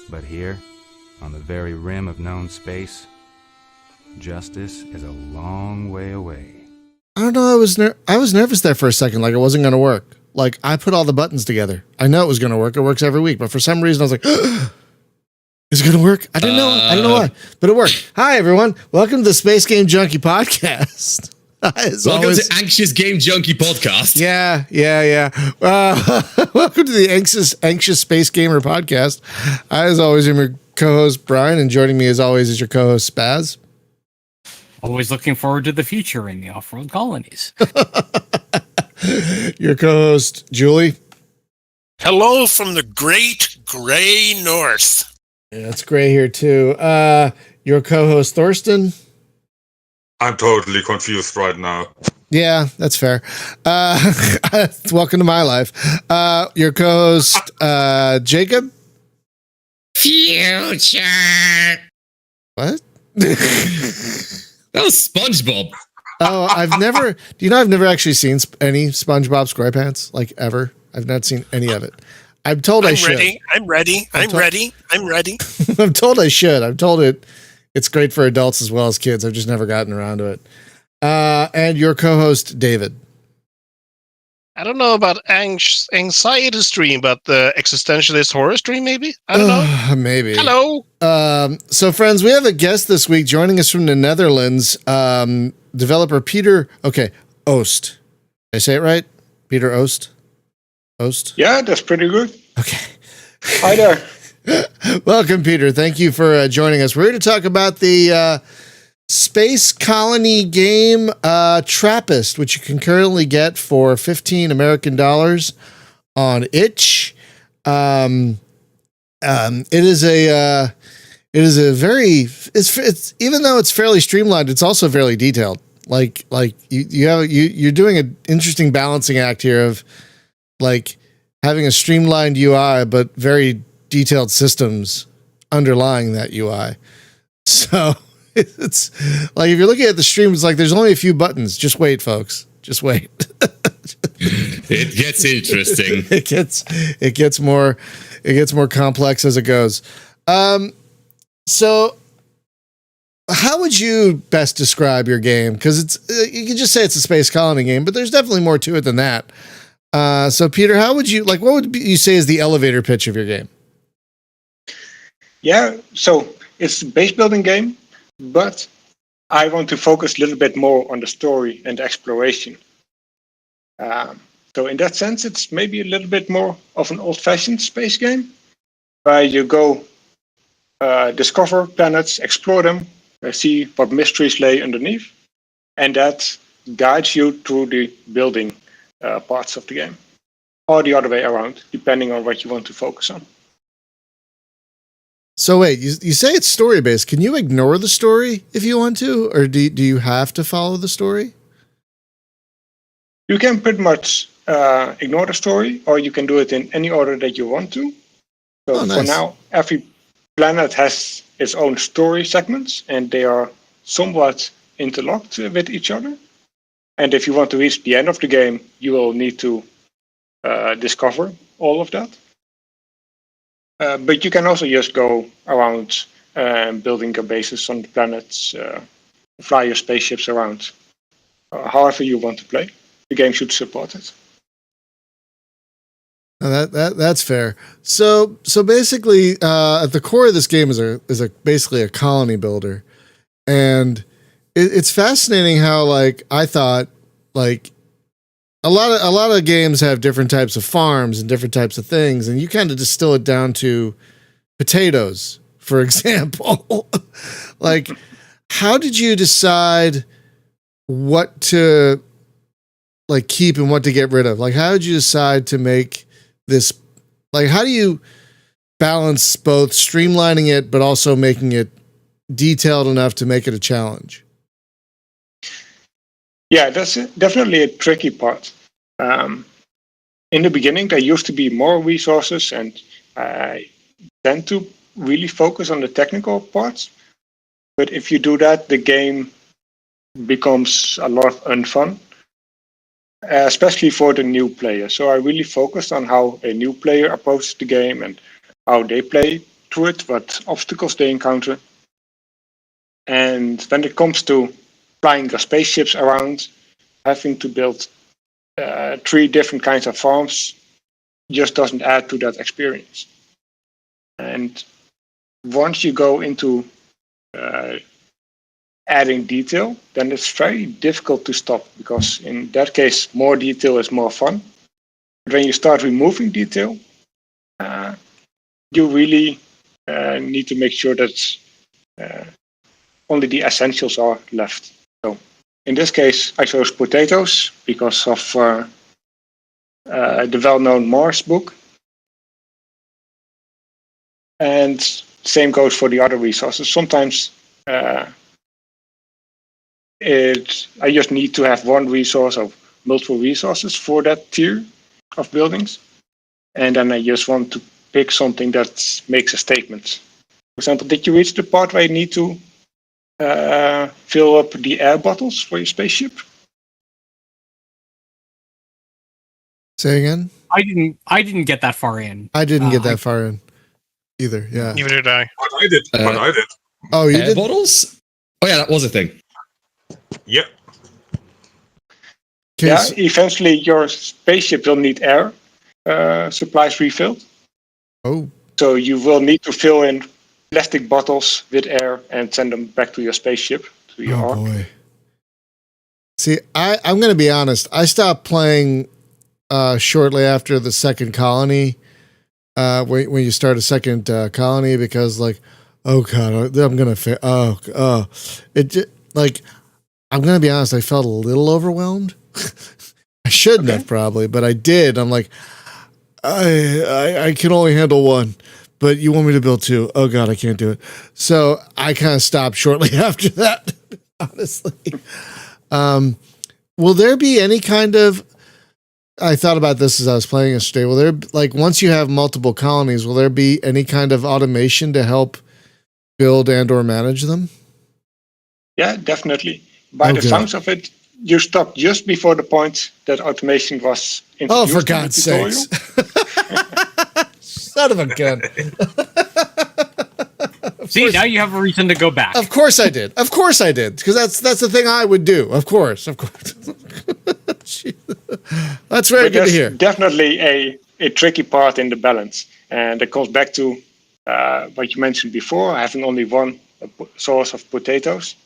But here, on the very rim of known space, justice is a long way away. I don't know. I was nervous there for a second, like it wasn't going to work. Like I put all the buttons together. I know it was going to work. It works every week, but for some reason I was like, is it going to work? I didn't know. I don't know why, but it worked. Hi everyone. Welcome to the Space Game Junkie Podcast. Welcome to Anxious Game Junkie Podcast. Yeah. Welcome to the Anxious Space Gamer Podcast. I, as always, am your co-host Brian, and joining me as always is your co-host Spaz. Always looking forward to the future in the off-road colonies. Your co-host Julie. Hello from the great gray north. Yeah, it's gray here too. Your co-host Thorsten. I'm totally confused right now. Yeah, that's fair. Welcome to my life. Your co-host Jacob. Future. What? That was SpongeBob. Oh, I've never actually seen any SpongeBob SquarePants, like ever. I've not seen any of it. I'm told I should. I'm ready. I'm ready. I'm told I should. I'm told it's great for adults as well as kids. I've just never gotten around to it. And your co-host, David. I don't know about anxiety stream, but the existentialist horror stream, maybe? I don't know. Maybe. Hello. So, friends, we have a guest this week joining us from the Netherlands. Developer Peter, Oost. Did I say it right? Peter Oost? Oost? Yeah, that's pretty good. Okay. Hi there. Welcome, Peter. Thank you for joining us. We're here to talk about the space colony game Trappist, which you can currently get for $15 American on itch. It is a very even though it's fairly streamlined, it's also fairly detailed. Like you're doing an interesting balancing act here of like having a streamlined UI but very detailed systems underlying that UI. So it's like if you're looking at the stream, it's like there's only a few buttons. Just wait, folks. Just wait. It gets interesting. It gets more complex as it goes. So how would you best describe your game? Because it's you can just say it's a space colony game, but there's definitely more to it than that. So Peter, how would you what would you say is the elevator pitch of your game? Yeah, so it's a base building game, but I want to focus a little bit more on the story and exploration. So in that sense, it's maybe a little bit more of an old-fashioned space game, where you go discover planets, explore them, see what mysteries lay underneath, and that guides you through the building parts of the game, or the other way around, depending on what you want to focus on. So wait, you say it's story-based. Can you ignore the story if you want to, or do you have to follow the story? You can pretty much ignore the story, or you can do it in any order that you want to. So nice. For now, every planet has its own story segments, and they are somewhat interlocked with each other. And if you want to reach the end of the game, you will need to discover all of that. But you can also just go around building your bases on the planets, fly your spaceships around, however you want to play. The game should support it. That's fair. So basically, at the core of this game is basically a colony builder, and it's fascinating how I thought a lot of games have different types of farms and different types of things, and you kind of distill it down to potatoes, for example. How did you decide what to keep and what to get rid of? How did you decide to make this? How do you balance both streamlining it but also making it detailed enough to make it a challenge? Yeah, that's definitely a tricky part. In the beginning, there used to be more resources, and I tend to really focus on the technical parts. But if you do that, the game becomes a lot of unfun, especially for the new player. So I really focused on how a new player approaches the game and how they play through it, what obstacles they encounter. And when it comes to flying your spaceships around, having to build 3 different kinds of farms just doesn't add to that experience. And once you go into adding detail, then it's very difficult to stop, because in that case, more detail is more fun. But when you start removing detail, you really need to make sure that only the essentials are left. So in this case, I chose potatoes because of the well-known Mars book. And same goes for the other resources. Sometimes I just need to have one resource or multiple resources for that tier of buildings. And then I just want to pick something that makes a statement. For example, did you reach the part where you need to fill up the air bottles for your spaceship? Say again? I didn't get that far in. I didn't get that far in either. Yeah. Neither did I. But I did. Oh, you Air did? bottles? Oh yeah, that was a thing. Yep. Yeah, eventually your spaceship will need air supplies refilled. Oh. So you will need to fill in plastic bottles with air and send them back to your spaceship, to your ark. Boy. See, I'm going to be honest. I stopped playing shortly after the second colony, when you start a second colony, because like, oh God, I'm going to fail. I'm going to be honest. I felt a little overwhelmed. I shouldn't have probably, but I did. I'm like, I can only handle one, but you want me to build 2. Oh God, I can't do it. So I kind of stopped shortly after that, honestly. Will there be any kind of, I thought about this as I was playing yesterday. Will there, like, once you have multiple colonies, will there be any kind of automation to help build and or manage them? Yeah, definitely. By the sounds of it, you stopped just before the point that automation was introduced. Oh, for God's sakes. Son of a gun. See, now you have a reason to go back. Of course I did. Because that's the thing I would do. Of course. That's very good to hear. Definitely a tricky part in the balance. And it comes back to what you mentioned before, having only one source of potatoes.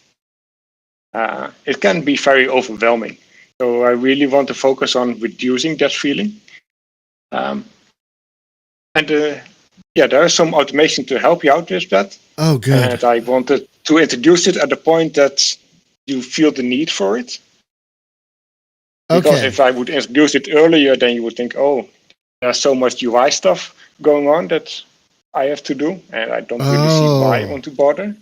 It can be very overwhelming. So I really want to focus on reducing that feeling. There is some automation to help you out with that. Oh, good. And I wanted to introduce it at the point that you feel the need for it. Because if I would introduce it earlier, then you would think, oh, there's so much UI stuff going on that I have to do, and I don't really see why I want to bother.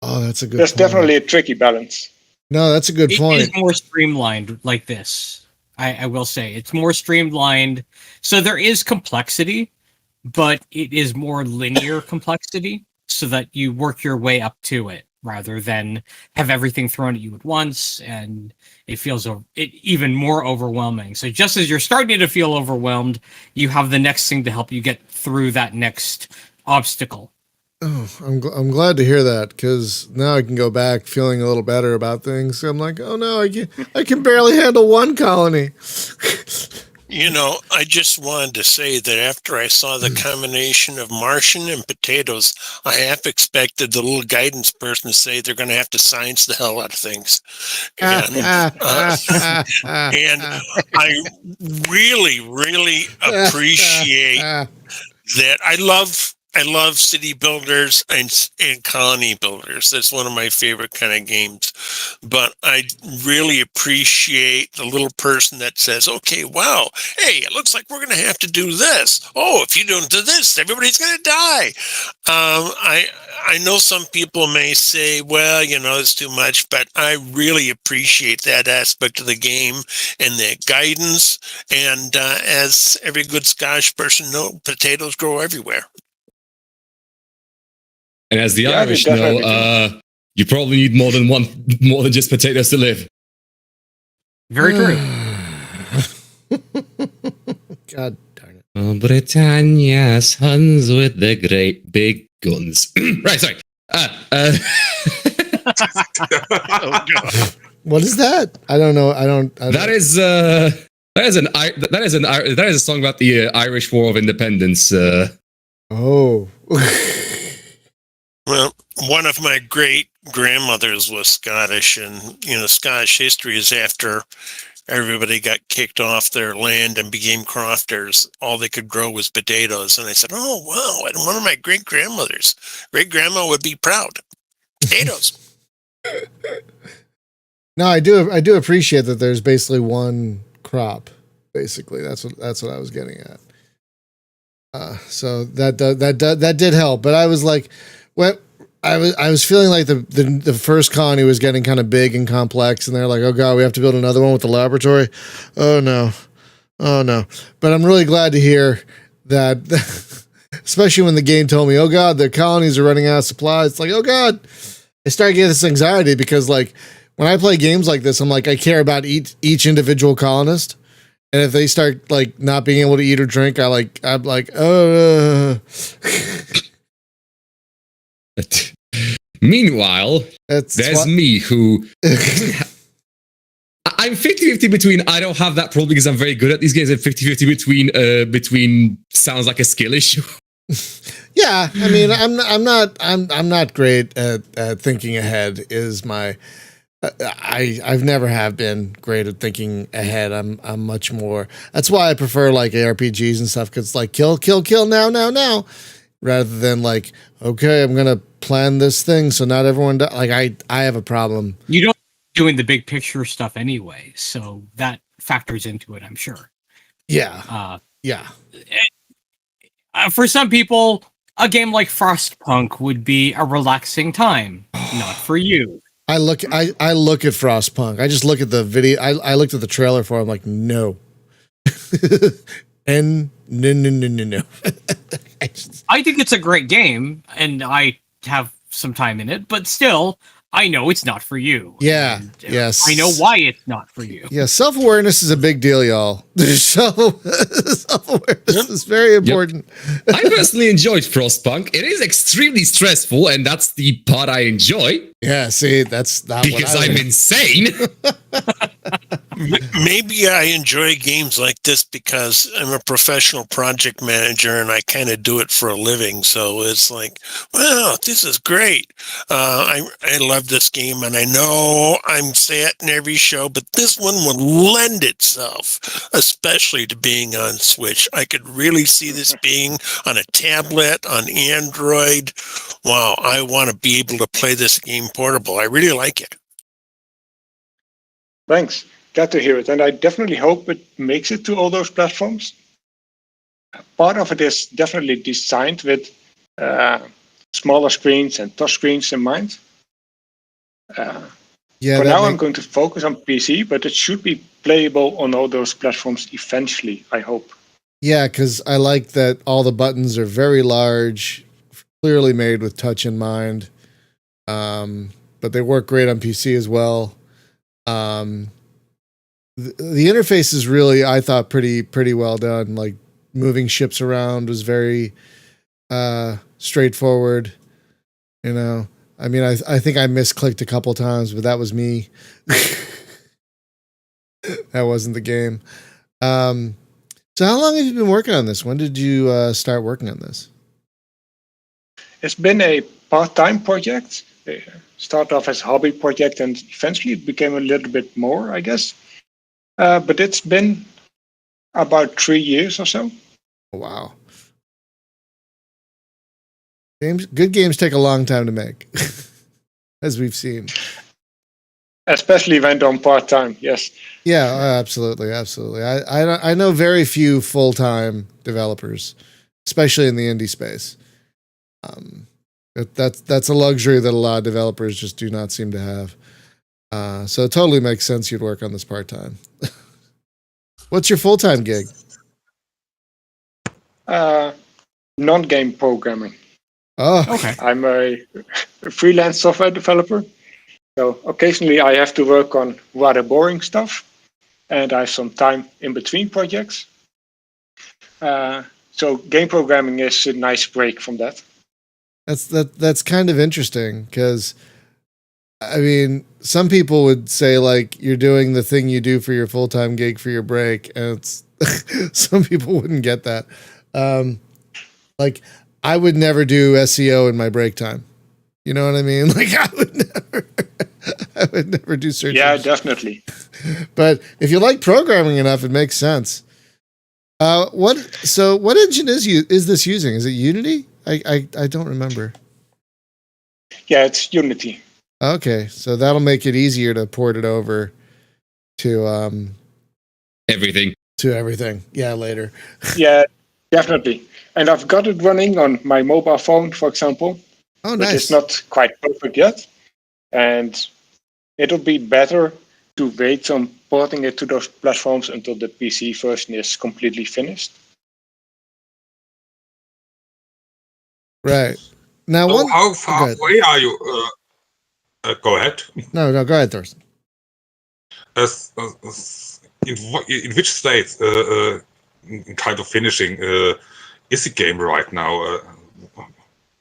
Oh, that's a good There's point. definitely a tricky balance. No, that's a good point. It is more streamlined like this. I will say it's more streamlined. So there is complexity, but it is more linear complexity, so that you work your way up to it rather than have everything thrown at you at once, and it feels even more overwhelming. So just as you're starting to feel overwhelmed, you have the next thing to help you get through that next obstacle. Oh, I'm glad to hear that, because now I can go back feeling a little better about things. I'm like, oh no, I can barely handle one colony. You know, I just wanted to say that after I saw the combination of Martian and potatoes, I half expected the little guidance person to say they're going to have to science the hell out of things. And, and I really, really appreciate that. I love city builders and colony builders. That's one of my favorite kind of games. But I really appreciate the little person that says, okay, wow, hey, it looks like we're going to have to do this. Oh, if you don't do this, everybody's going to die. I know some people may say, well, you know, it's too much, but I really appreciate that aspect of the game and the guidance. And as every good Scottish person knows, potatoes grow everywhere. And as the Irish know, you probably need more than just potatoes to live. Very true. God darn it. Britannia's sons with the great big guns. Right, sorry. Oh, God. What is that? I don't know. That is a song about the Irish War of Independence. Oh. Well, one of my great grandmothers was Scottish, and Scottish history is after everybody got kicked off their land and became crofters. All they could grow was potatoes, and I said, "Oh wow!" And one of my great grandma would be proud. Potatoes. No, I do appreciate that there's basically one crop. Basically, that's what I was getting at. So that did help, but I was like, what? I was feeling like the first colony was getting kind of big and complex, and they're like, oh god, we have to build another one with the laboratory. Oh no. But I'm really glad to hear that, especially when the game told me, oh god, the colonies are running out of supplies. It's like, oh god, I started getting this anxiety because like when I play games like this, I'm like, I care about each individual colonist. And if they start like not being able to eat or drink, I'm like, oh. Meanwhile, there's me who I'm 50-50 between I don't have that problem because I'm very good at these games, and 50-50 between sounds like a skill issue. Yeah, I mean, I'm not great at thinking ahead. Is my I've never have been great at thinking ahead. I'm much more. That's why I prefer like ARPGs and stuff, because it's like kill now, rather than like, okay, I'm gonna plan this thing so not everyone like I have a problem. You don't doing the big picture stuff anyway, so that factors into it, I'm sure. Yeah. For some people, a game like Frostpunk would be a relaxing time. Not for you. I look at Frostpunk. I just look at the video. I looked at the trailer for it. I'm like, no. And no. I think it's a great game, and I have some time in it, but still, I know it's not for you. Yeah. And, yes. I know why it's not for you. Yeah. Self-awareness is a big deal, y'all. Self-awareness is very important. Yep. I personally enjoyed Frostpunk. It is extremely stressful, and that's the part I enjoy. Yeah. See, that's not because I'm insane. Maybe I enjoy games like this because I'm a professional project manager and I kind of do it for a living. So it's like, wow, this is great. I love this game, and I know I'm sad in every show, but this one would lend itself, especially to being on Switch. I could really see this being on a tablet, on Android. Wow, I want to be able to play this game portable. I really like it. Thanks. Glad to hear it. And I definitely hope it makes it to all those platforms. Part of it is definitely designed with smaller screens and touch screens in mind. For now, I'm going to focus on PC, but it should be playable on all those platforms eventually, I hope. Yeah, because I like that all the buttons are very large, clearly made with touch in mind. But they work great on PC as well. The interface is really, I thought, pretty well done. Like moving ships around was very straightforward. You know, I mean, I think I misclicked a couple times, but that was me. That wasn't the game. So how long have you been working on this? When did you start working on this? It's been a part-time project. It started off as a hobby project, and eventually it became a little bit more, I guess. But it's been about 3 years or so. Wow. Good games take a long time to make, as we've seen. Especially when done part-time, yes. Yeah, absolutely. I know very few full-time developers, especially in the indie space. That's a luxury that a lot of developers just do not seem to have. So it totally makes sense you'd work on this part-time. What's your full-time gig? Non-game programming. Oh, Okay. I'm a freelance software developer. So occasionally I have to work on rather boring stuff, and I have some time in between projects. So game programming is a nice break from that. That's kind of interesting because, I mean, some people would say like you're doing the thing you do for your full-time gig for your break, and it's some people wouldn't get that. Like I would never do SEO in my break time. You know what I mean? Like I would never do search. Yeah, definitely. But if you like programming enough, it makes sense. What engine is this using? Is it Unity? I don't remember. Yeah, it's Unity. Okay, so that'll make it easier to port it over to Everything. to everything. Yeah, later. Yeah, definitely. And I've got it running on my mobile phone, for example. Oh, Which nice. is not quite perfect yet. And it'll be better to wait on porting it to those platforms until the PC version is completely finished. Right. Now, So how far ahead. away are you? Go ahead. No, go ahead, Thorsten. In which state, kind of finishing, is the game right now?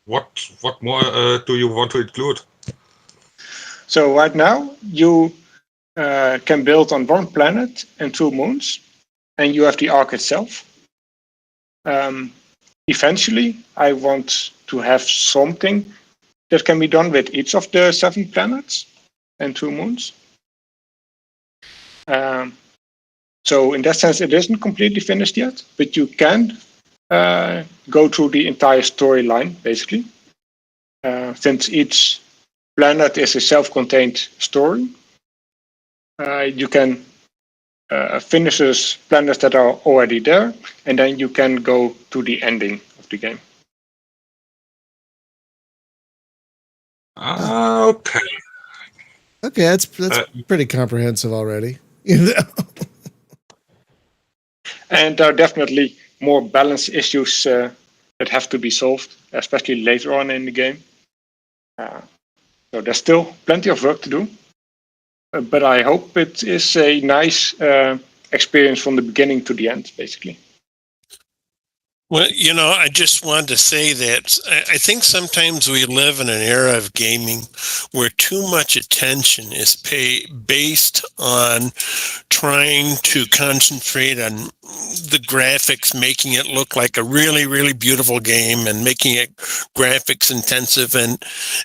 What more do you want to include? So right now, you can build on one planet and 2 moons, and you have the arc itself. Eventually, I want to have something that can be done with each of the 7 planets and 2 moons. So in that sense, it isn't completely finished yet, but you can go through the entire storyline, basically. Since each planet is a self-contained story, you can finish those planets that are already there, and then you can go to the ending of the game. Okay. Okay, that's pretty comprehensive already. You know? And there are definitely more balance issues that have to be solved, especially later on in the game. So there's still plenty of work to do, but I hope it is a nice experience from the beginning to the end, basically. Well, I just wanted to say that I think sometimes we live in an era of gaming where too much attention is based on trying to concentrate on the graphics, making it look like a really, really beautiful game and making it graphics intensive. And,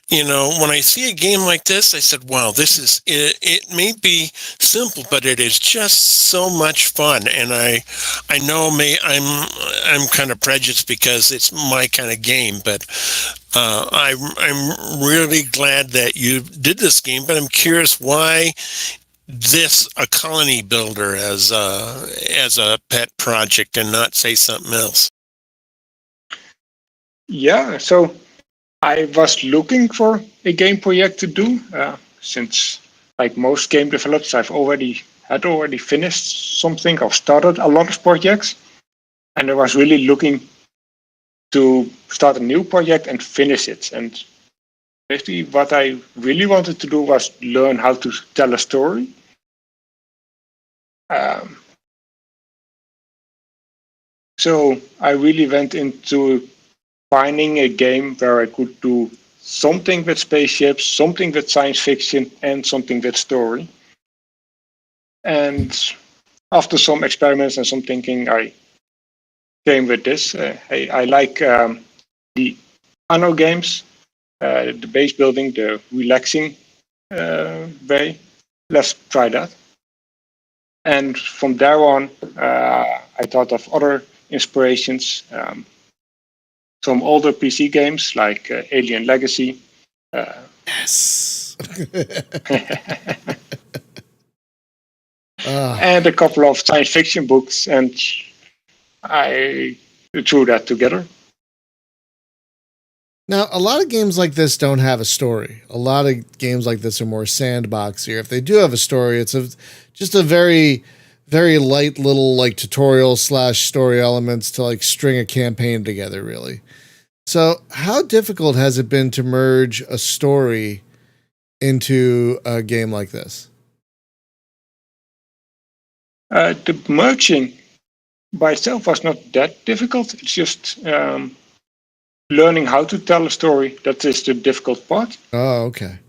when I see a game like this, I said, wow, it may be simple, but it is just so much fun. And I know I'm kind of prejudiced because it's my kind of game, but I'm really glad that you did this game, but I'm curious why a colony builder as a pet project and not say something else. Yeah, so I was looking for a game project to do since, like most game developers, I've already finished something or started a lot of projects, and I was really looking to start a new project and finish it. And basically, what I really wanted to do was learn how to tell a story. So I really went into finding a game where I could do something with spaceships, something with science fiction, and something with story. And after some experiments and some thinking, I came with this. I like the Anno games, the base building, the relaxing way. Let's try that. And from there on, I thought of other inspirations. Some older PC games like Alien Legacy. Yes. And a couple of science fiction books, and I threw that together. Now, a lot of games like this don't have a story. A lot of games like this are more sandboxy. If they do have a story, it's just a very, very light little like tutorial / story elements to like string a campaign together, really. So how difficult has it been to merge a story into a game like this? The merging by itself was not that difficult. It's just learning how to tell a story that is the difficult part. Oh, okay.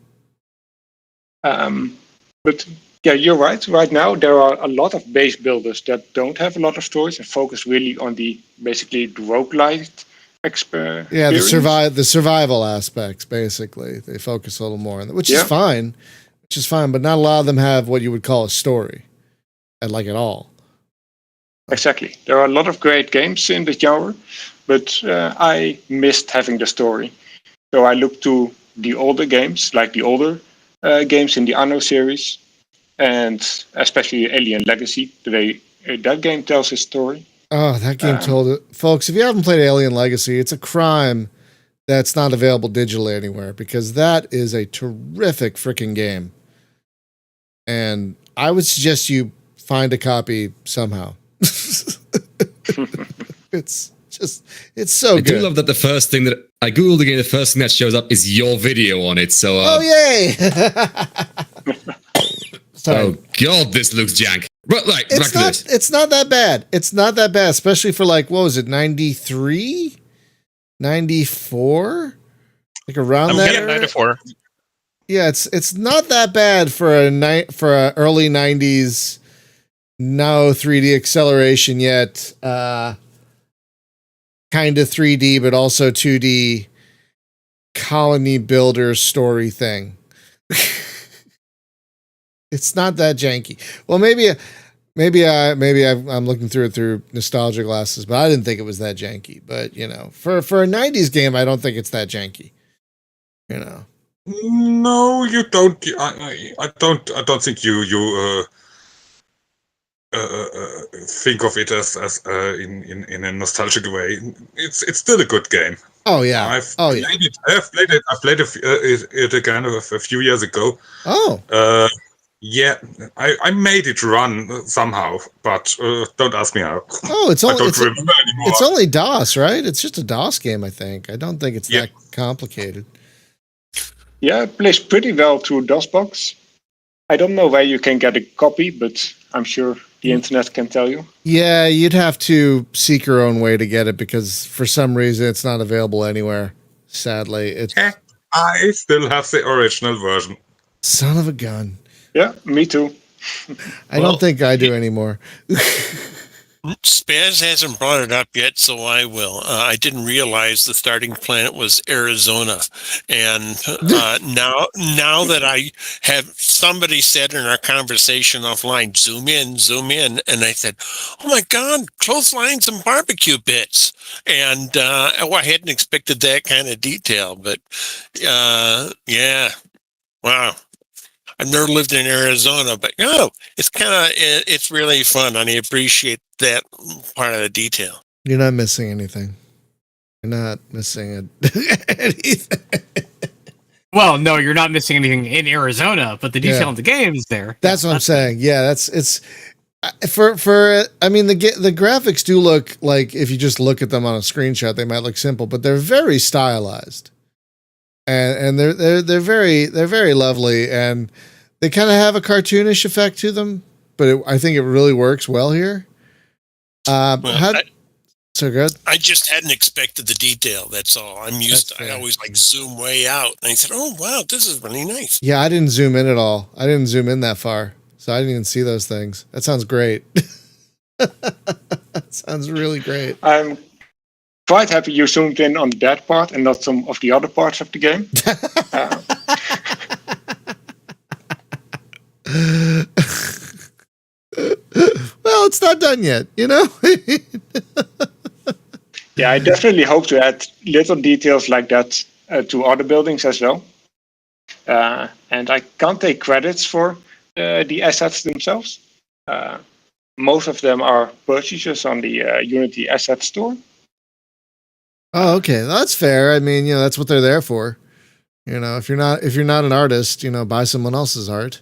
But yeah, you're right. Right now, there are a lot of base builders that don't have a lot of stories and focus really on basically the roguelite experience. Yeah, the survival aspects, basically. They focus a little more on that, which is fine. But not a lot of them have what you would call a story, at all. Exactly. There are a lot of great games in the genre, but I missed having the story. So I looked to the older games, like the older games in the Anno series, and especially Alien Legacy. The way that game tells its story. Oh, that game told it. Folks, if you haven't played Alien Legacy, it's a crime that's not available digitally anywhere, because that is a terrific freaking game. And I would suggest you find a copy somehow. It's so good. I do love that the first thing that I googled again, the first thing that shows up is your video on it. So, oh yay! Oh god, this looks jank. But like, it's not that bad. It's not that bad, especially for what was it, 93, 94, like around that. Yeah, 94. Yeah, it's not that bad for a early 90s. No 3D acceleration yet. Kind of 3D, but also 2D colony builder story thing. It's not that janky. Well, maybe I'm looking through it through nostalgia glasses, but I didn't think it was that janky. But for a 90s game, I don't think it's that janky. No, you don't. I don't think you think of it as in a nostalgic way. It's still a good game. Oh yeah. I've played it. I played it again a few years ago. Oh. Yeah, I made it run somehow, but don't ask me how. Oh, I don't remember anymore. It's only DOS, right? It's just a DOS game, I think. I don't think it's that complicated. Yeah, it plays pretty well through DOSBox. I don't know where you can get a copy, but I'm sure the internet can tell you. Yeah, you'd have to seek your own way to get it, because for some reason it's not available anywhere. Sadly, I still have the original version. Son of a gun. Yeah, me too. I don't think I do anymore. Spaz hasn't brought it up yet, so I will. I didn't realize the starting planet was Arizona, and now that I have somebody said in our conversation offline, zoom in, and I said, "Oh my God, clotheslines and barbecue bits," and I hadn't expected that kind of detail, but yeah, wow. I've never lived in Arizona, but it's really fun, and I appreciate that part of the detail. You're not missing anything. You're not missing anything. Well, no, you're not missing anything in Arizona, but the detail in the game is there. That's what I'm saying. Yeah, it's for. I mean, the graphics do look like, if you just look at them on a screenshot, they might look simple, but they're very stylized. And they're very lovely, and they kind of have a cartoonish effect to them, but I think it really works well here. So good. I just hadn't expected the detail. That's all. I'm used to. I always zoom way out, and I said, "Oh wow, this is really nice." Yeah, I didn't zoom in at all. I didn't zoom in that far, so I didn't even see those things. That sounds great. That sounds really great. I'm quite happy you zoomed in on that part and not some of the other parts of the game. Well, it's not done yet, Yeah, I definitely hope to add little details like that to other buildings as well. And I can't take credits for the assets themselves. Most of them are purchases on the Unity Asset Store. Oh, okay. That's fair. I mean, that's what they're there for. If you're not an artist, buy someone else's art.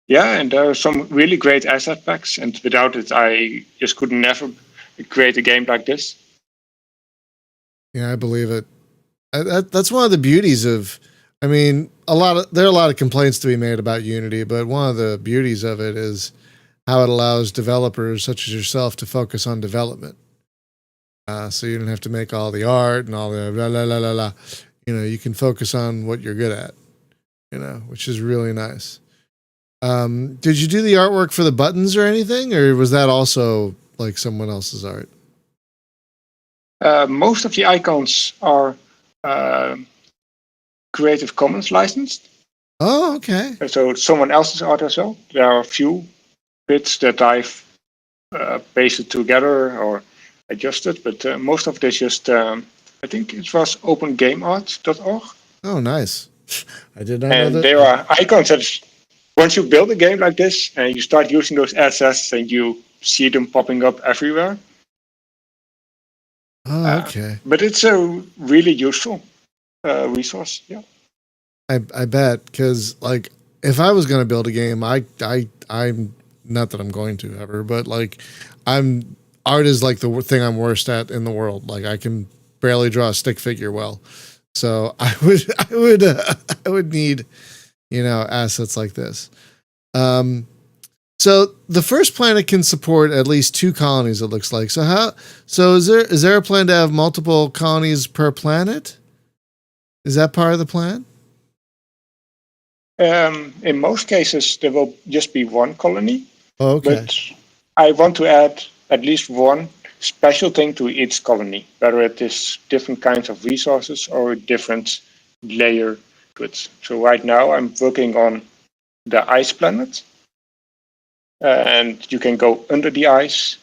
Yeah, and there are some really great asset packs, and without it, I just could never create a game like this. Yeah, I believe it. That's one of the beauties of. I mean, there are a lot of complaints to be made about Unity, but one of the beauties of it is how it allows developers such as yourself to focus on development. So you don't have to make all the art and all the blah, blah, blah, blah, blah. You can focus on what you're good at, which is really nice. Did you do the artwork for the buttons or anything, or was that also like someone else's art? Most of the icons are Creative Commons licensed. Oh, okay. So it's someone else's art as well. There are a few bits that I've pasted together or adjusted, but most of it is just, I think it was opengameart.org. Oh, nice. I did not know And that. there are icons that once you build a game like this and you start using those assets and you see them popping up everywhere. Oh, okay. But it's a really useful resource. Yeah. I bet, because like if I was going to build a game, I'm not that I'm going to ever, but like art is like the thing I'm worst at in the world. Like I can barely draw a stick figure well, so I would need assets like this. So the first planet can support at least 2 colonies. It looks like. So is there a plan to have multiple colonies per planet? Is that part of the plan? In most cases, there will just be one colony. Oh, okay. But I want to add at least one special thing to each colony, whether it is different kinds of resources or a different layer to it. So right now I'm working on the ice planet. And you can go under the ice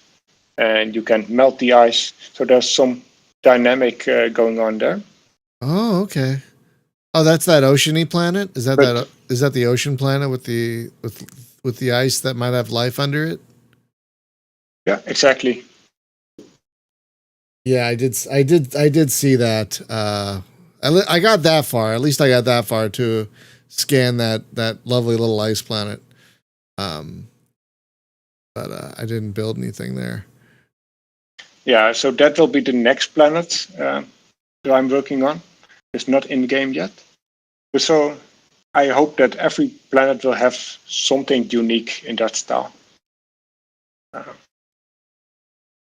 and you can melt the ice. So there's some dynamic going on there. Oh, okay. Oh, that's that oceany planet? Is that the ocean planet with the ice that might have life under it? Yeah, exactly. Yeah, I did see that. I got that far. At least I got that far to scan that lovely little ice planet. But I didn't build anything there. Yeah, so that will be the next planet that I'm working on. It's not in game yet. But so I hope that every planet will have something unique in that style.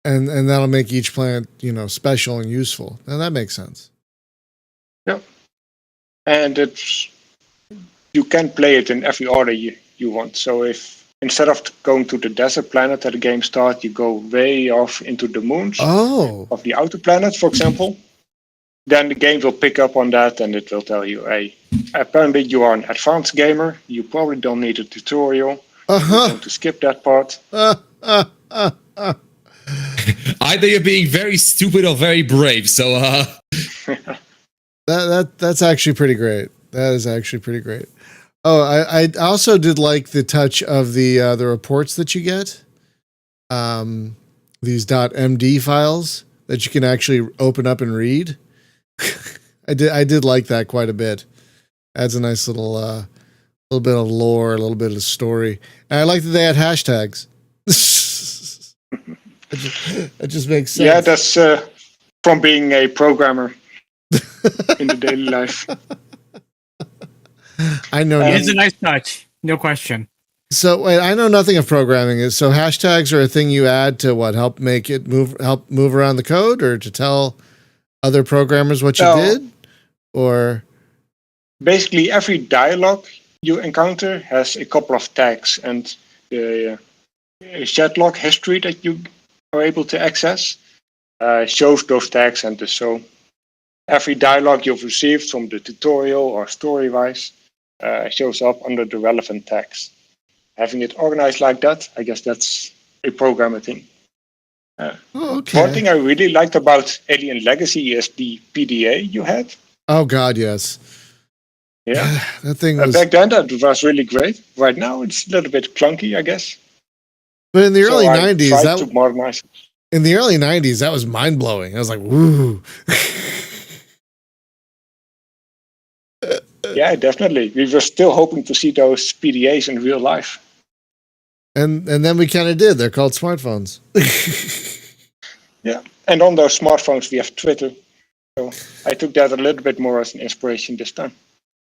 And that'll make each planet, special and useful. And that makes sense. Yeah. And you can play it in every order you want. So if instead of going to the desert planet at the game start, you go way off into the moons of the outer planet, for example, then the game will pick up on that and it will tell you, hey, apparently you are an advanced gamer. You probably don't need a tutorial. You want to skip that part. Either you're being very stupid or very brave. So that's actually pretty great. That is actually pretty great. Oh, I also did like the touch of the reports that you get. These .md files that you can actually open up and read. I did like that quite a bit. Adds a nice little bit of lore, a little bit of story. And I like that they had hashtags. It just makes sense. Yeah, that's from being a programmer in the daily life. I know. It is a nice touch, no question. So wait, I know nothing of programming. So hashtags are a thing you add to help make it help move around the code, or to tell other programmers what you did, or basically every dialogue you encounter has a couple of tags, and the chat log history that you are able to access shows those tags, and so every dialogue you've received from the tutorial or story-wise shows up under the relevant tags. Having it organized like that, I guess that's a programmer thing. okay. One thing I really liked about Alien Legacy is the PDA you had. Oh God, yes. Yeah, that thing was back then that was really great. Right now it's a little bit clunky, I guess. But in the early '90s, that to modernize. In the early '90s, that was mind blowing. I was like, "Woo!" Yeah, definitely. We were still hoping to see those PDAs in real life. And then we kind of did. They're called smartphones. Yeah, and on those smartphones we have Twitter. So I took that a little bit more as an inspiration this time.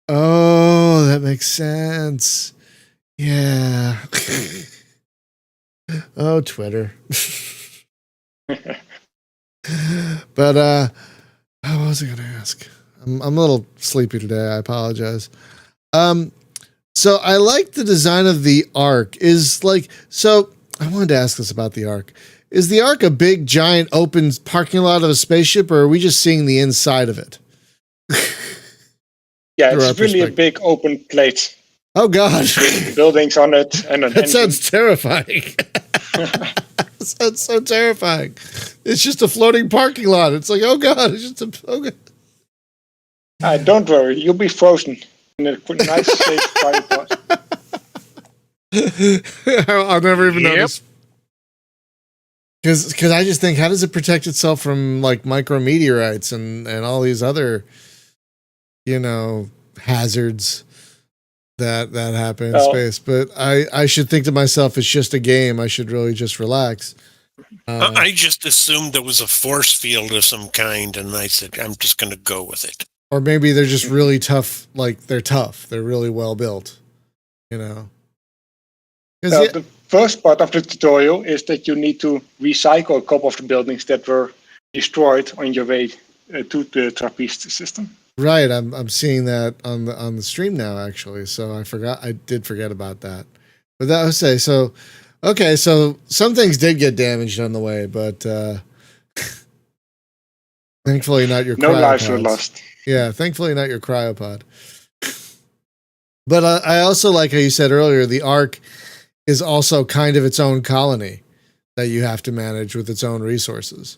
Oh, that makes sense. Yeah. Oh, Twitter. But what was I going to ask? I'm a little sleepy today. I apologize. So I like the design of the Ark. So I wanted to ask this about the Ark. Is the Ark a big, giant, open parking lot of a spaceship, or are we just seeing the inside of it? Yeah, it's really a big open plate. Oh, God. With buildings on it and an That engine. sounds terrifying. That sounds so terrifying. It's just a floating parking lot. It's like, oh, God. It's just okay. Don't worry. You'll be frozen in a nice, safe tripod. I'll never even notice. Because I just think, how does it protect itself from like micrometeorites and all these other, hazards that happen in space? But I should think to myself, it's just a game. I should really just relax. I just assumed there was a force field of some kind, and I said, I'm just going to go with it. Or maybe they're just really tough. Like they're tough. They're really well built. The first part of the tutorial is that you need to recycle a couple of the buildings that were destroyed on your way to the Trappist system. Right, I'm seeing that on the stream now, actually. So I did forget about that. But that was so some things did get damaged on the way, but thankfully not your no lives were lost. Yeah, thankfully not your cryopod. But I also like how you said earlier, the Ark is also kind of its own colony that you have to manage with its own resources.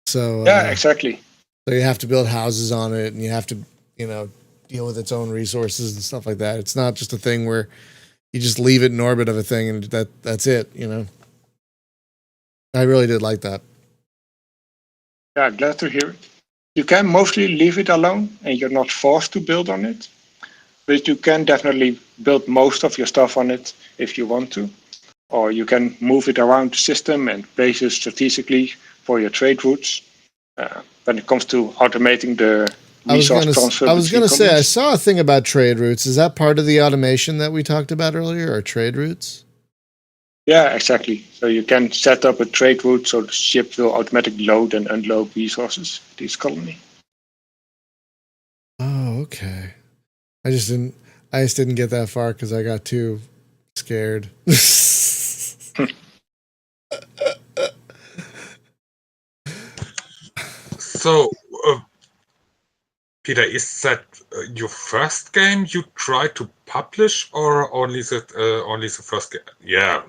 So yeah, exactly. So you have to build houses on it, and you have to, deal with its own resources and stuff like that. It's not just a thing where you just leave it in orbit of a thing and that's it. I really did like that. Yeah, glad to hear it. You can mostly leave it alone, and you're not forced to build on it. But you can definitely build most of your stuff on it if you want to. Or you can move it around the system and place it strategically for your trade routes. When it comes to automating the resource transfer. I was going to say, I saw a thing about trade routes. Is that part of the automation that we talked about earlier, or trade routes? Yeah, exactly. So you can set up a trade route so the ship will automatically load and unload resources to each colony. Oh, okay. I just didn't get that far because I got too scared. So, Peter, is that your first game you tried to publish, or only the first game? Yeah,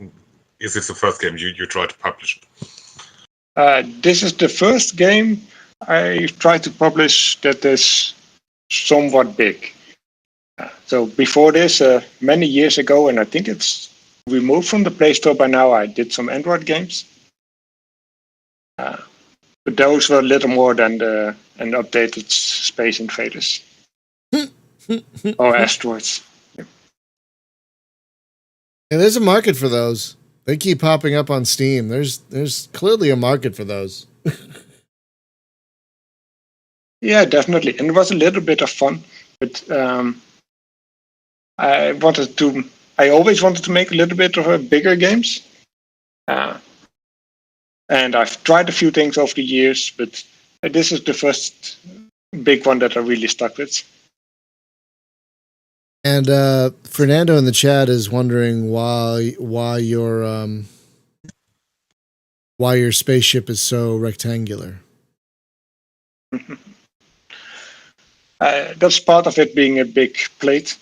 is this the first game you tried to publish? This is the first game I tried to publish that is somewhat big. So before this, many years ago, and I think it's removed from the Play Store by now, I did some Android games. But those were a little more than an updated Space Invaders or Asteroids. Yeah, there's a market for those. They keep popping up on Steam. There's clearly a market for those. Yeah, definitely. And it was a little bit of fun. But I always wanted to make a little bit of bigger games. And I've tried a few things over the years, but this is the first big one that I really stuck with. And Fernando in the chat is wondering why your spaceship is so rectangular. That's part of it being a big plate.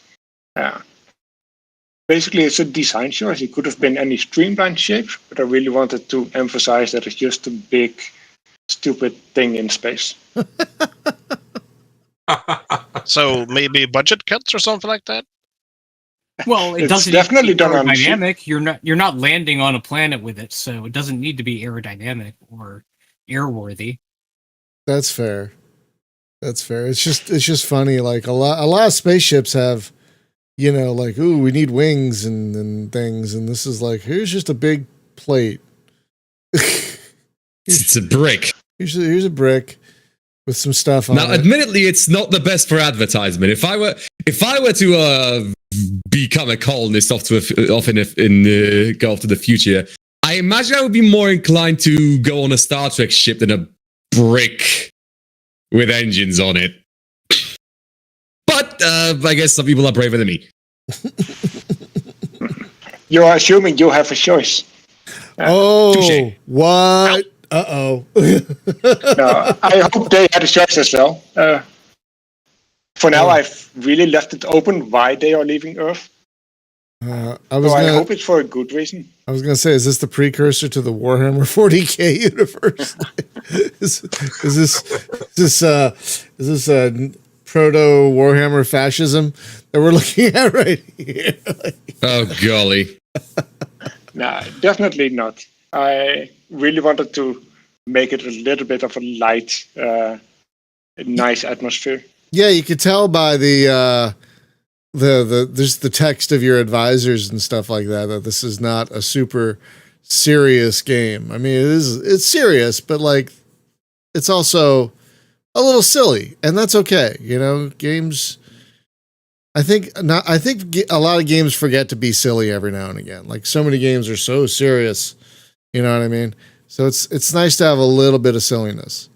Basically, it's a design choice. It could have been any streamlined shape, but I really wanted to emphasize that it's just a big, stupid thing in space. So maybe budget cuts or something like that? Well, it It's doesn't definitely need to be done on aerodynamic. You're not landing on a planet with it, so it doesn't need to be aerodynamic or airworthy. That's fair. It's just funny. Like a lot of spaceships have, like, ooh, we need wings and things, and this is like, here's just a big plate. It's a brick. Here's a brick. with some stuff on Now, it. admittedly, it's not the best for advertisement. If I were to become a colonist off to go off to the future, I imagine I would be more inclined to go on a Star Trek ship than a brick with engines on it. But I guess some people are braver than me. You're assuming you have a choice. Touché. What? Uh-oh. No, I hope they had a choice as well. For now, I've really left it open why they are leaving Earth. I I hope it's for a good reason. I was gonna say, is this the precursor to the Warhammer 40k universe? is this proto Warhammer fascism that we're looking at right here? Oh golly! No, definitely not. I really wanted to make it a little bit of a light, nice atmosphere. Yeah, you could tell by the there's the text of your advisors and stuff like that this is not a super serious game. I mean, it's serious, but like it's also a little silly, and that's okay. You know, games. I think a lot of games forget to be silly every now and again. Like so many games are so serious. You know what I mean? So it's nice to have a little bit of silliness.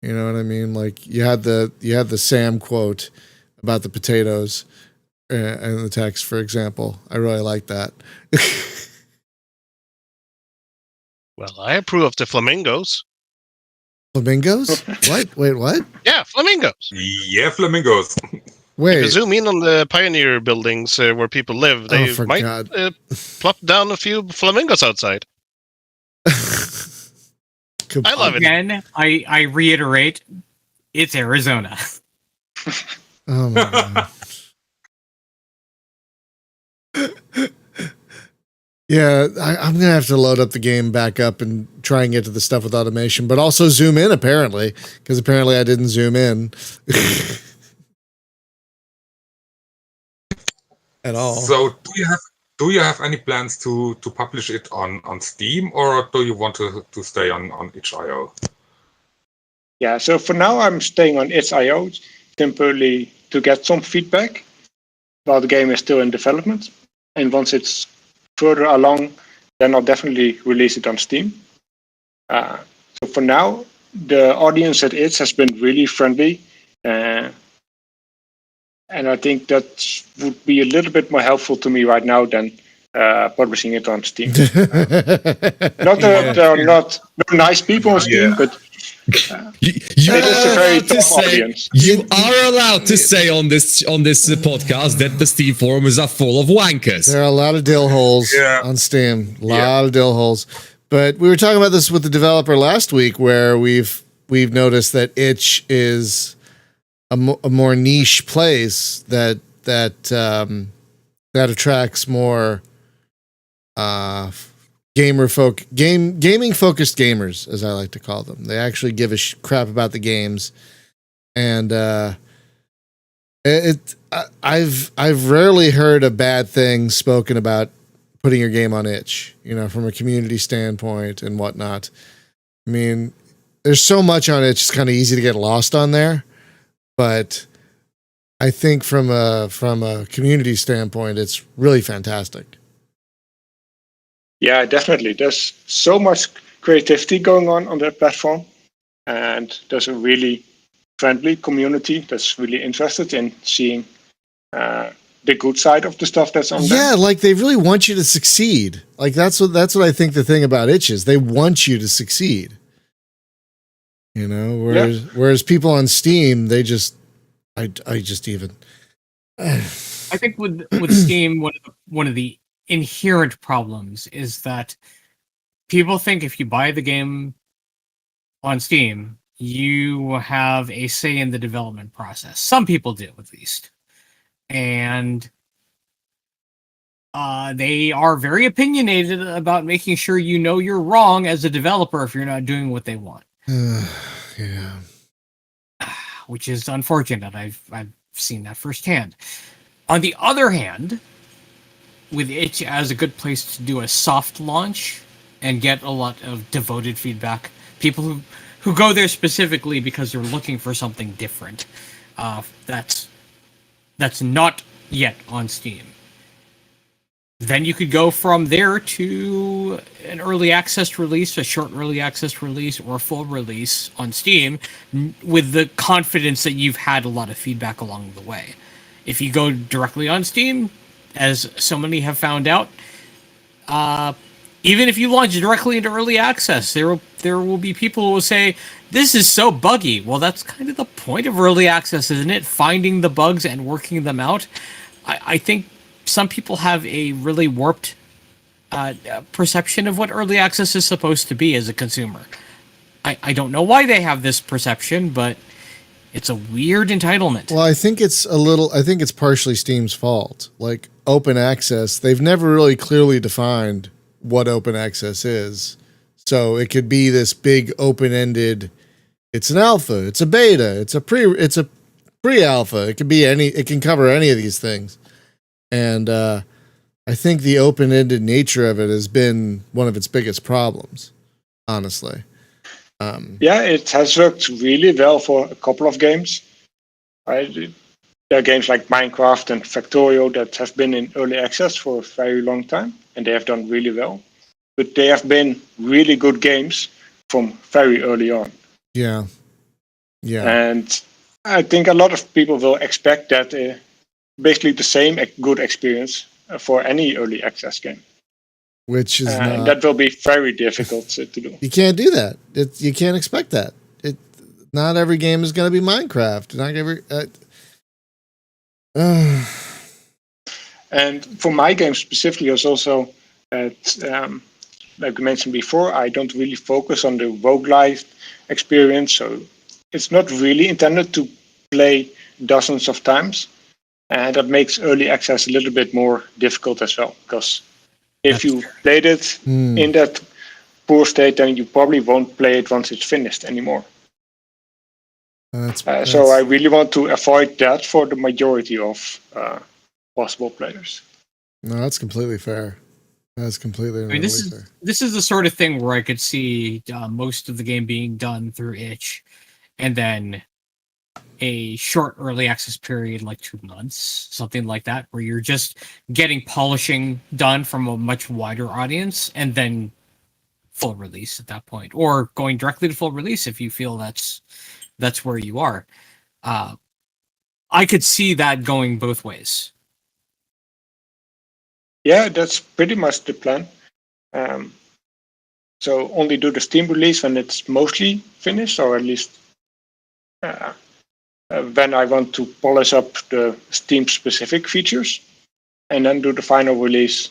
You know what I mean? Like you had the Sam quote about the potatoes and the text, for example. I really like that. Well, I approve of the flamingos. Flamingos? What? Wait, what? Yeah, flamingos. Yeah, flamingos. Wait. If you zoom in on the pioneer buildings where people live, they might plop down a few flamingos outside. I love it. Again, I reiterate, it's Arizona. Oh my god. Yeah, I'm gonna have to load up the game back up and try and get to the stuff with automation, but also zoom in apparently, because apparently I didn't zoom in at all. So do you have any plans to publish it on Steam, or do you want to stay on itch.io? Yeah, so for now I'm staying on itch.io simply to get some feedback while the game is still in development. And once it's further along, then I'll definitely release it on Steam. So for now, the audience at itch has been really friendly. And I think that would be a little bit more helpful to me right now than publishing it on Steam. Not that there are not nice people on Steam, but You it is a very tough say, audience. you are allowed to say on this podcast that the Steam forums are full of wankers. There are a lot of dill holes on Steam. A lot of dill holes. But we were talking about this with the developer last week, where we've noticed that itch is a more niche place that attracts more gaming focused gamers, as I like to call them. They actually give a crap about the games, and I've rarely heard a bad thing spoken about putting your game on itch, you know, from a community standpoint and whatnot. I mean, there's so much on itch; it's kind of easy to get lost on there. But I think from a community standpoint, it's really fantastic. Yeah, definitely. There's so much creativity going on that platform, and there's a really friendly community that's really interested in seeing the good side of the stuff that's on there. Yeah, like they really want you to succeed. Like that's what I think the thing about itch is. They want you to succeed. You know, whereas people on Steam, they just I think with Steam, one of the inherent problems is that people think if you buy the game on Steam, you have a say in the development process. Some people do, at least. And they are very opinionated about making sure you know you're wrong as a developer if you're not doing what they want. Yeah. Which is unfortunate. I've seen that firsthand. On the other hand, with itch as a good place to do a soft launch and get a lot of devoted feedback, people who who go there specifically because they're looking for something different. That's not yet on Steam. Then you could go from there to an early access release, a short early access release, or a full release on Steam with the confidence that you've had a lot of feedback along the way. If you go directly on Steam, as so many have found out, even if you launch directly into early access, there will be people who will say, this is so buggy. Well, that's kind of the point of early access, isn't it? Finding the bugs and working them out. I think some people have a really warped perception of what early access is supposed to be as a consumer. I don't know why they have this perception, but it's a weird entitlement. Well, I think it's partially Steam's fault. Like open access, they've never really clearly defined what open access is. So it could be this big open-ended, it's an alpha, it's a beta, it's a pre-alpha. It could be it can cover any of these things. And I think the open-ended nature of it has been one of its biggest problems, honestly. Yeah, it has worked really well for a couple of games. Right? There are games like Minecraft and Factorio that have been in early access for a very long time, and they have done really well. But they have been really good games from very early on. Yeah. And I think a lot of people will expect that basically the same good experience for any early access game. Which is that will be very difficult to do. You can't do that. You can't expect that. Not every game is going to be Minecraft. Not every. And for my game specifically, it's also that, like I mentioned before, I don't really focus on the roguelite experience. So it's not really intended to play dozens of times. And that makes early access a little bit more difficult as well. Because if you played it in that poor state, then you probably won't play it once it's finished anymore. So I really want to avoid that for the majority of possible players. No, that's completely fair. That's completely fair. This is the sort of thing where I could see most of the game being done through itch, and then a short early access period, like 2 months, something like that, where you're just getting polishing done from a much wider audience, and then full release at that point, or going directly to full release if you feel that's where you are. I could see that going both ways. Yeah, that's pretty much the plan. So only do the Steam release when it's mostly finished, or at least when I want to polish up the Steam-specific features, and then do the final release.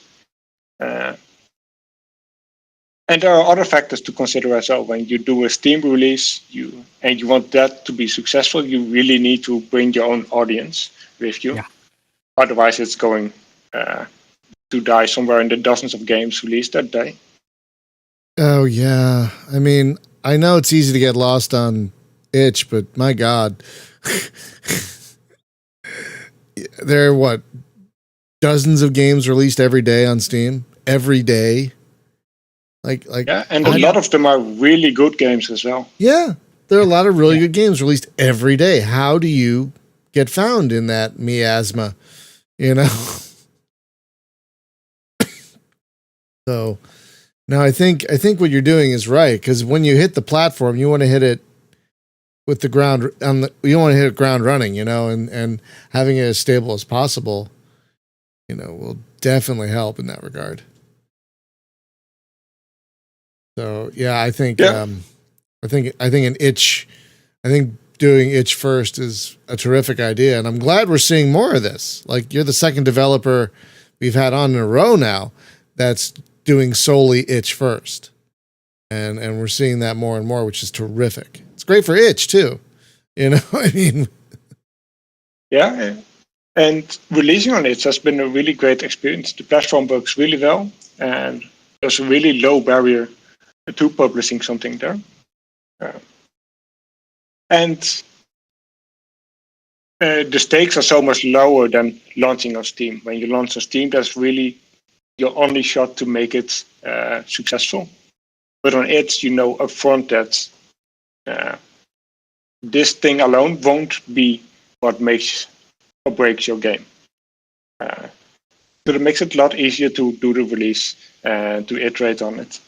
And there are other factors to consider as well. When you do a Steam release, you want that to be successful, you really need to bring your own audience with you. Yeah. Otherwise, it's going to die somewhere in the dozens of games released that day. Oh, yeah. I mean, I know it's easy to get lost on itch, but my God. There are, dozens of games released every day on Steam? Every day? Yeah, and a lot of them are really good games as well. Yeah, there are a lot of really good games released every day. How do you get found in that miasma? You know? So, no, I think what you're doing is right, because when you hit the platform, you want to hit it with the ground you want to hit it ground running, you know, and having it as stable as possible, you know, will definitely help in that regard. So yeah, I think doing itch first is a terrific idea, and I'm glad we're seeing more of this. Like, you're the second developer we've had on in a row now that's doing solely itch first, and we're seeing that more and more, which is terrific. It's great for itch too, you know. I mean, yeah, and releasing on itch has been a really great experience. The platform works really well, and there's a really low barrier to publishing something there. And the stakes are so much lower than launching on Steam. When you launch on Steam, that's really your only shot to make it successful. But on itch, you know upfront that This thing alone won't be what makes or breaks your game. So it makes it a lot easier to do the release and to iterate on it.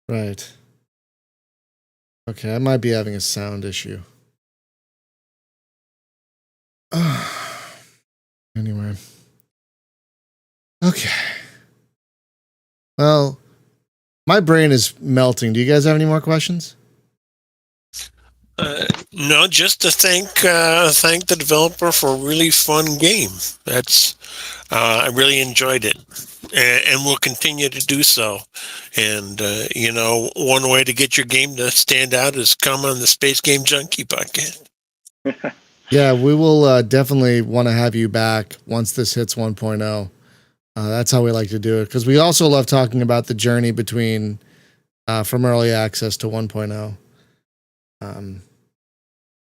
Right. Okay, I might be having a sound issue. Anyway. Okay. Well, my brain is melting. Do you guys have any more questions? No, just to thank the developer for a really fun game. That's I really enjoyed it, and will continue to do so. And one way to get your game to stand out is come on the Space Game Junkie podcast. Yeah, we will definitely want to have you back once this hits 1.0. That's how we like to do it, because we also love talking about the journey between from early access to 1.0.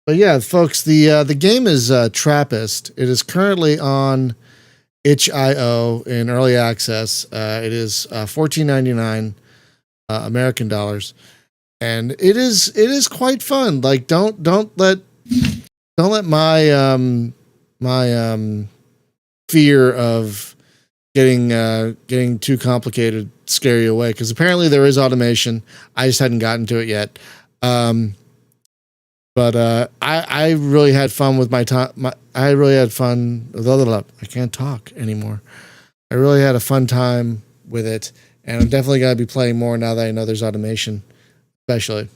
But yeah, folks, the game is Trappist. It is currently on itch.io in early access. It is $14.99 American dollars, and it is quite fun. Like don't let my fear of getting too complicated scare you away, because apparently there is automation. I just hadn't gotten to it yet. But I really had fun with my time. I really had fun. I can't talk anymore. I really had a fun time with it, and I'm definitely going to be playing more now that I know there's automation, especially.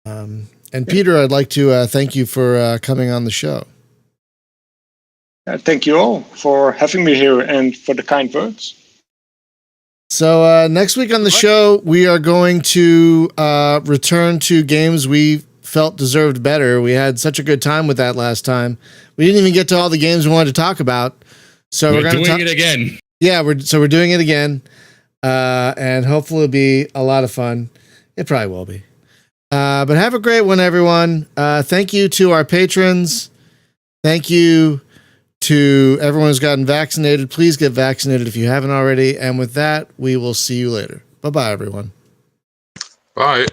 And Peter, I'd like to thank you for coming on the show. Thank you all for having me here and for the kind words. So next week on the show, we are going to return to games we felt deserved better. We had such a good time with that last time. We didn't even get to all the games we wanted to talk about. So we're going to doing it again. Yeah, we're doing it again, and hopefully it'll be a lot of fun. It probably will be. But have a great one, everyone. Thank you to our patrons. Thank you to everyone who's gotten vaccinated. Please get vaccinated if you haven't already. And with that, we will see you later. Bye-bye, everyone. Bye.